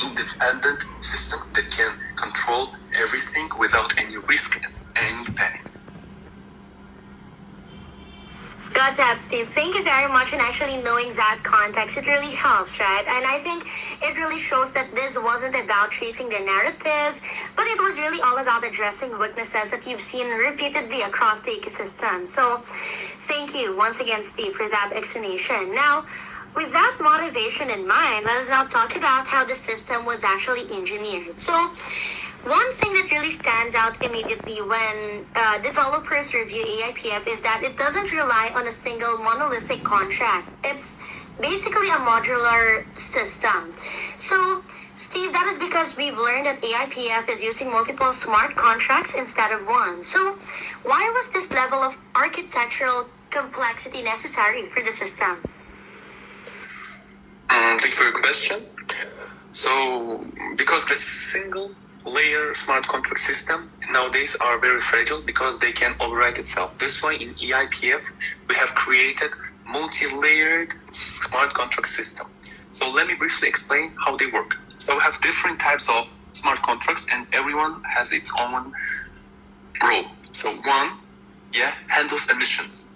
independent system that can control everything without any risk and any panic. Got that, Steve. Thank you very much. And actually knowing that context, it really helps, right? And I think it really shows that this wasn't about chasing the narratives, but it was really all about addressing weaknesses that you've seen repeatedly across the ecosystem. So thank you once again, Steve, for that explanation. Now, with that motivation in mind, let us now talk about how the system was actually engineered. So one thing that really stands out immediately when developers review AIPF is that it doesn't rely on a single monolithic contract. It's basically a modular system. So, Steve, that is because we've learned that AIPF is using multiple smart contracts instead of one. So, why was this level of architectural complexity necessary for the system? Thank you for your question. So, because the single layer smart contract system nowadays are very fragile because they can overwrite itself. That's why in AIPF we have created multi-layered smart contract system. So let me briefly explain how they work. So we have different types of smart contracts and everyone has its own role. So one, handles emissions.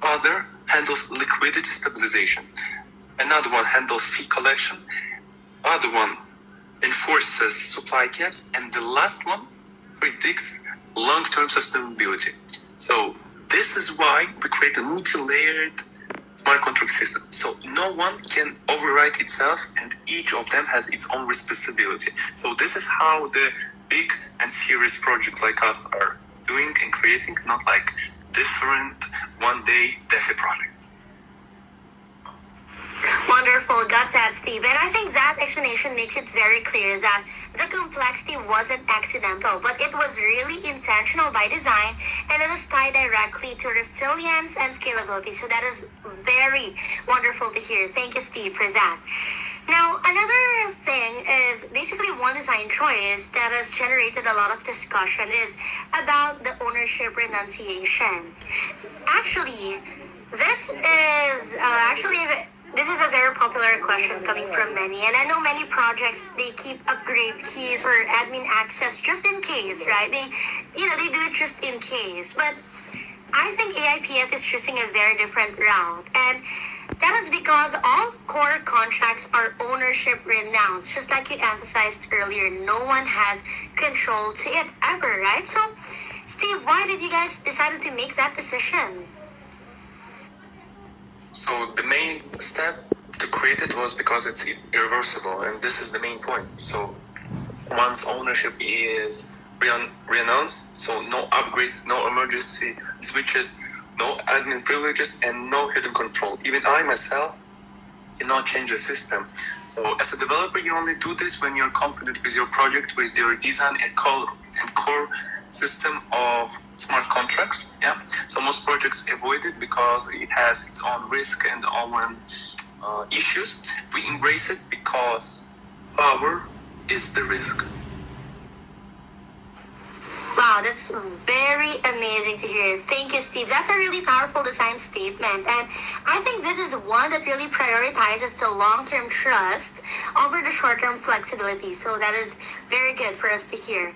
Other handles liquidity stabilization. Another one handles fee collection. Other one enforces supply caps, and the last one predicts long-term sustainability. So this is why we create a multi-layered smart contract system. So no one can overwrite itself, and each of them has its own responsibility. So this is how the big and serious projects like us are doing and creating, not like different one-day DefAi projects. Wonderful. Got that, Steve. And I think that explanation makes it very clear that the complexity wasn't accidental, but it was really intentional by design, and it is tied directly to resilience and scalability. So that is very wonderful to hear. Thank you, Steve, for that. Now, another thing is basically one design choice that has generated a lot of discussion is about the ownership renunciation. Actually, this is a very popular question coming from many, and I know many projects, they keep upgrade keys or admin access just in case, right? They do it just in case. But I think AIPF is choosing a very different route, and that is because all core contracts are ownership renounced, just like you emphasized earlier. No one has control to it ever, right? So, Steve, why did you guys decide to make that decision? So the main step to create it was because it's irreversible, and this is the main point. So once ownership is renounced, so no upgrades, no emergency switches, no admin privileges, and no hidden control. Even I myself cannot change the system. So as a developer, you only do this when you're confident with your project, with your design and core system of smart contracts. So most projects avoid it because it has its own risk and own issues. We embrace it because power is the risk. Wow, that's very amazing to hear. Thank you, Steve. That's a really powerful design statement. And I think this is one that really prioritizes the long-term trust over the short-term flexibility. So that is very good for us to hear.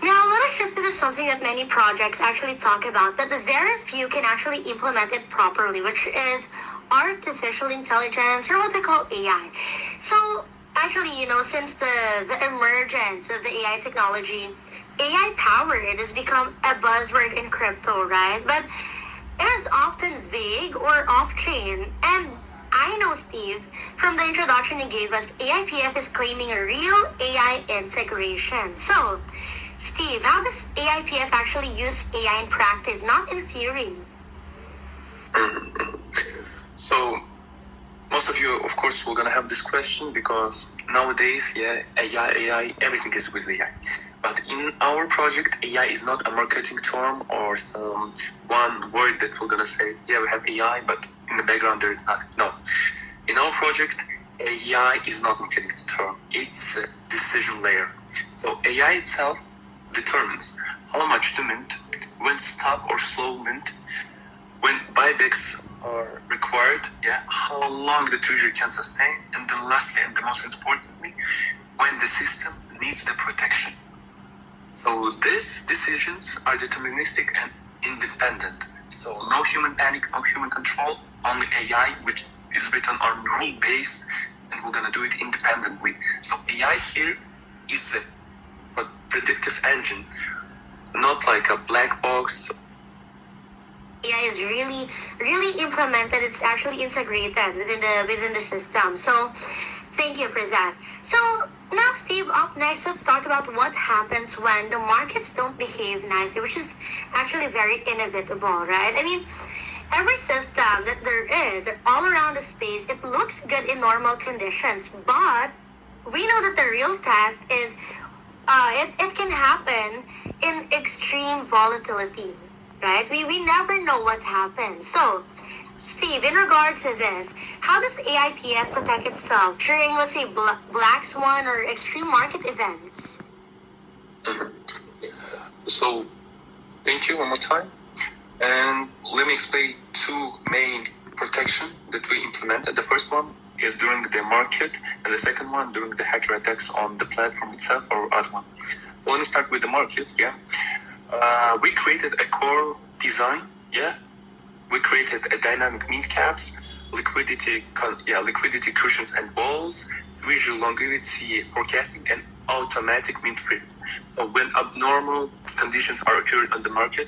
Now, let us shift into something that many projects actually talk about, but the very few can actually implement it properly, which is artificial intelligence, or what we call AI. So, actually, since the emergence of the AI technology, AI powered has become a buzzword in crypto, right? But it is often vague or off-chain. And I know, Steve, from the introduction you gave us, AIPF is claiming a real AI integration. So, Steve, how does AIPF actually use AI in practice, not in theory? So, most of you, of course, we're going to have this question because nowadays, AI, everything is with AI. But in our project, AI is not a marketing term or some one word that we're going to say, we have AI, but in the background there is nothing. No. In our project, AI is not marketing term. It's a decision layer. So AI itself determines how much to mint, when stop or slow mint, when buybacks are required, how long the treasury can sustain, and then lastly, and the most importantly, when the system needs the protection. So these decisions are deterministic and independent. So no human panic, no human control, only AI, which is written on rule-based, and we're gonna do it independently. So AI here is a predictive engine, not like a black box. AI is really implemented. It's actually integrated within the system. So thank you for that. So now, Steve, up next, let's talk about what happens when the markets don't behave nicely, which is actually very inevitable, right? I mean, every system that there is all around the space, it looks good in normal conditions, but we know that the real test is it can happen in extreme volatility, right? We never know what happens. So, Steve, in regards to this, how does AIPF protect itself during, let's say, black swan or extreme market events? So, thank you one more time. And let me explain two main protection that we implemented. The first one is during the market, and the second one during the hacker attacks on the platform itself or other one. So let me start with the market. We created a core design. We created a dynamic mint caps, liquidity cushions and balls, visual longevity forecasting, and automatic mint freezes. So when abnormal conditions are occurring on the market,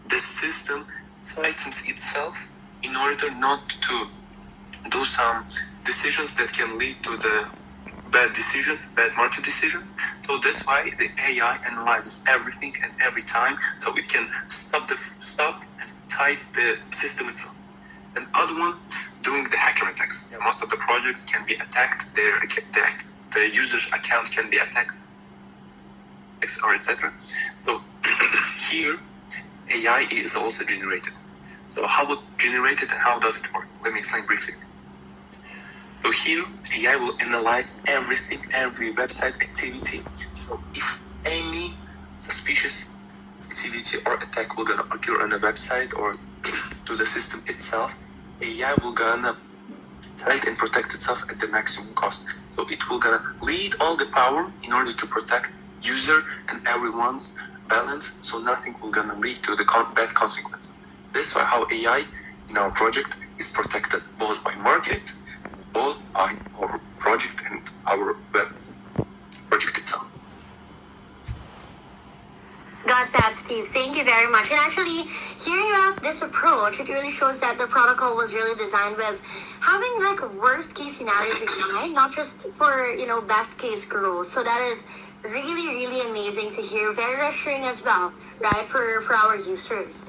the system tightens itself in order not to do some decisions that can lead to the bad market decisions. So that's why the AI analyzes everything and every time, so it can stop and tight the system itself. And other one, during the hacker attacks. Most of the projects can be attacked, the user's account can be attacked, or etc. So here, AI is also generated. So how it generated and how does it work? Let me explain briefly. So here, AI will analyze everything, every website activity. So if any suspicious activity or attack will gonna occur on a website or to the system itself, AI will gonna fight and protect itself at the maximum cost. So it will gonna lead all the power in order to protect user and everyone's balance, so nothing will gonna lead to the bad consequences. That's why how AI in our project is protected both by market, both by our project and our web project itself. Got that, Steve. Thank you very much. And actually, hearing about this approach, it really shows that the protocol was really designed with having like worst case scenarios in mind, not just for, best case growth. So that is really amazing to hear. Very reassuring as well, right, for our users.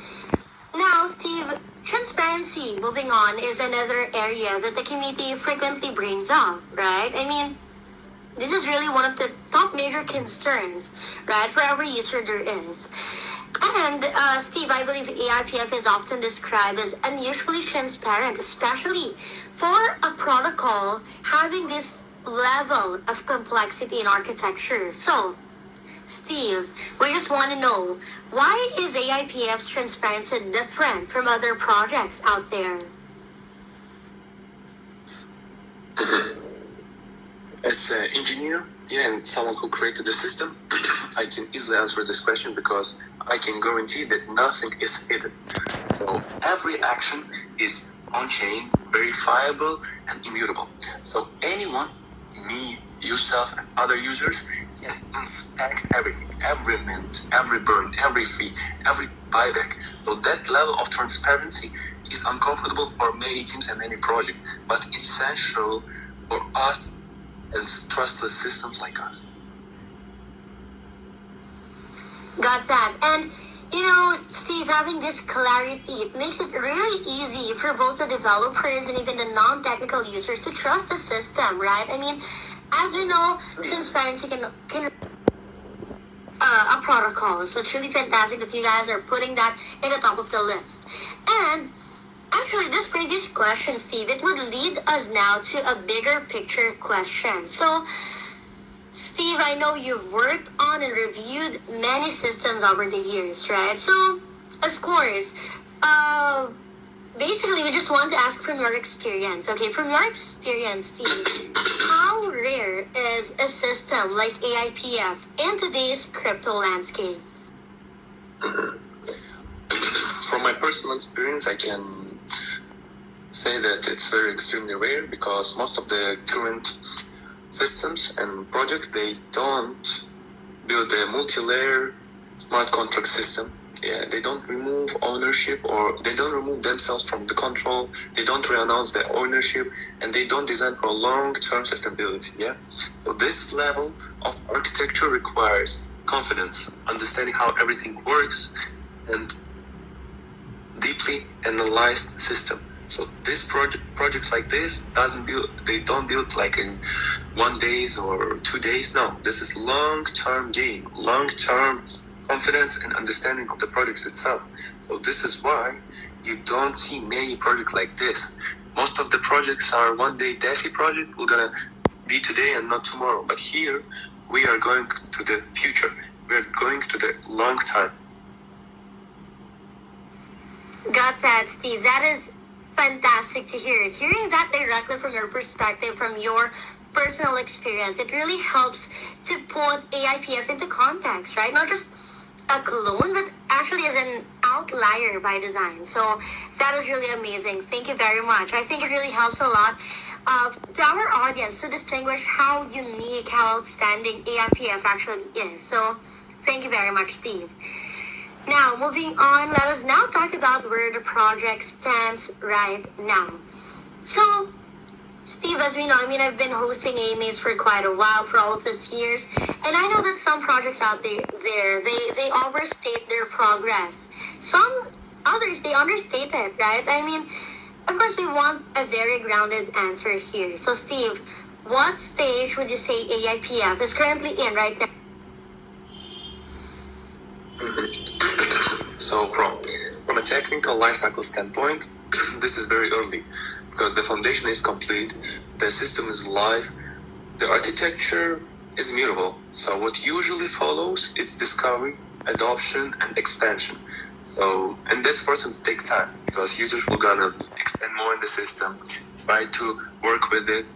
Now, Steve, transparency, moving on, is another area that the community frequently brings up, right? I mean, this is really one of the top major concerns, right, for every user there is. And, Steve, I believe AIPF is often described as unusually transparent, especially for a protocol having this level of complexity in architecture. So, Steve, we just want to know, why is AIPF's transparency different from other projects out there? As an engineer, and someone who created the system, I can easily answer this question because I can guarantee that nothing is hidden. So every action is on-chain, verifiable, and immutable. So anyone, me, yourself, and other users can inspect everything, every mint, every burn, every fee, every buyback. So that level of transparency is uncomfortable for many teams and many projects, but essential for us and trustless systems like us. Got that. And, Steve, having this clarity, it makes it really easy for both the developers and even the non-technical users to trust the system, right? I mean, as we know, transparency can a protocol. So it's really fantastic that you guys are putting that in the top of the list. And actually, this previous question, Steve, it would lead us now to a bigger picture question. So, Steve, I know you've worked on and reviewed many systems over the years, right? So, of course, basically, we just want to ask from your experience. Okay, from your experience, Steve, how rare is a system like AIPF in today's crypto landscape? From my personal experience, I can say that it's very extremely rare because most of the current systems and projects, they don't build a multi-layer smart contract system. Yeah, they don't remove ownership, or they don't remove themselves from the control. They don't re-announce their ownership, and they don't design for long-term sustainability. Yeah, so this level of architecture requires confidence, understanding how everything works, and deeply analyzed system. So this projects like this they don't build like in 1 day or 2 days. No, this is long-term game, long-term confidence and understanding of the project itself. So this is why you don't see many projects like this. Most of the projects are 1 day DeFi project. We're gonna be today and not tomorrow. But here we are going to the future. We are going to the long time. Got that, Steve. That is fantastic to hear. Hearing that directly from your perspective, from your personal experience, it really helps to put AIPF into context, right? Not just a clone, but actually as an outlier by design. So that is really amazing. Thank you very much. I think it really helps a lot to our audience to distinguish how unique, how outstanding AIPF actually is. So thank you very much, Steve. Now, moving on, let us now talk about where the project stands right now. So, Steve, as we know, I've been hosting AMAs for quite a while, for all of these years, and I know that some projects out there, they overstate their progress. Some others, they understate it, right? Of course, we want a very grounded answer here. So, Steve, what stage would you say AIPF is currently in right now? So from a technical lifecycle standpoint, this is very early because the foundation is complete, the system is live, the architecture is immutable. So what usually follows is discovery, adoption, and expansion. So, and this process takes time because users will gonna expand more in the system, try to work with it,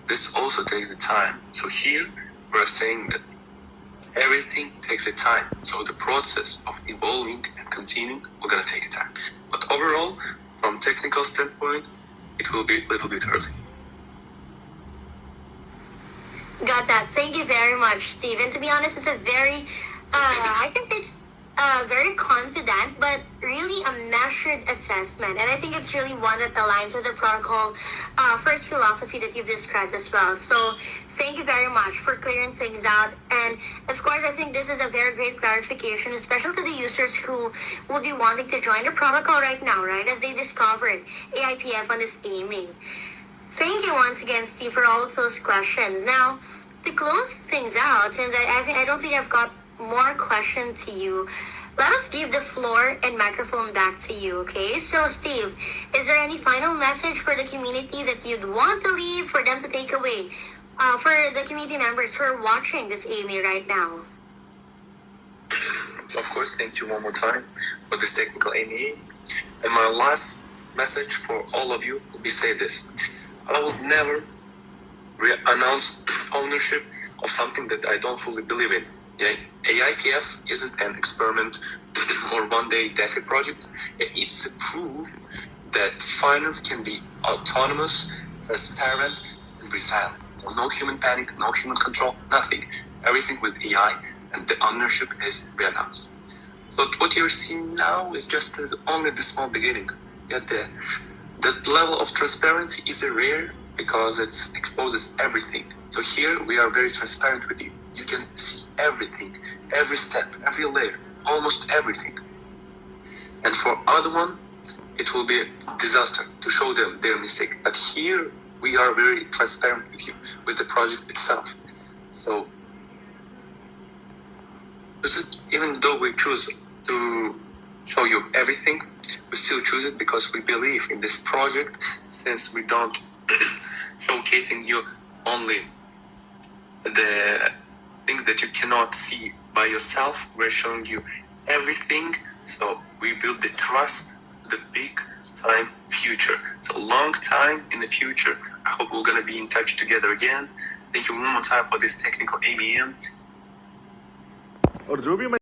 this also takes the time. So here we're saying that everything takes a time. So the process of evolving and continuing, we're gonna take a time. But overall, from technical standpoint, it will be a little bit early. Got that. Thank you very much, Steve. And to be honest, it's a very, I can say it's very confident, but really a measured assessment. And I think it's really one that aligns with the protocol first philosophy that you've described as well. So thank you very much for clearing things out. And of course, I think this is a very great clarification, especially to the users who will be wanting to join the protocol right now, right, as they discovered AIPF on this AMA. Thank you once again, Steve, for all of those questions. Now, to close things out, since I don't think I've got more question to you, let us give the floor and microphone back to you, okay? So, Steve, is there any final message for the community that you'd want to leave for them to take away? For the community members who are watching this AMA right now? Of course, thank you one more time for this technical AMA. And my last message for all of you will be say this. I will never announce ownership of something that I don't fully believe in. Yeah? AIPF isn't an experiment or 1 day DeFi project. It's a proof that finance can be autonomous, transparent, and resilient. So no human panic, no human control, nothing. Everything with AI, and the ownership is re-announced. So what you're seeing now is just only the small beginning. Yet that level of transparency is rare because it exposes everything. So here we are very transparent with you. You can see everything, every step, every layer, almost everything. And for other one, it will be a disaster to show them their mistake. But here we are very transparent with you, with the project itself. So even though we choose to show you everything, we still choose it because we believe in this project, since we don't showcasing you only the things that you cannot see by yourself. We're showing you everything. So we build the trust, the big time future. It's a long time in the future. I hope we're gonna be in touch together again. Thank you one more time for this technical AMM. और जो भी मैं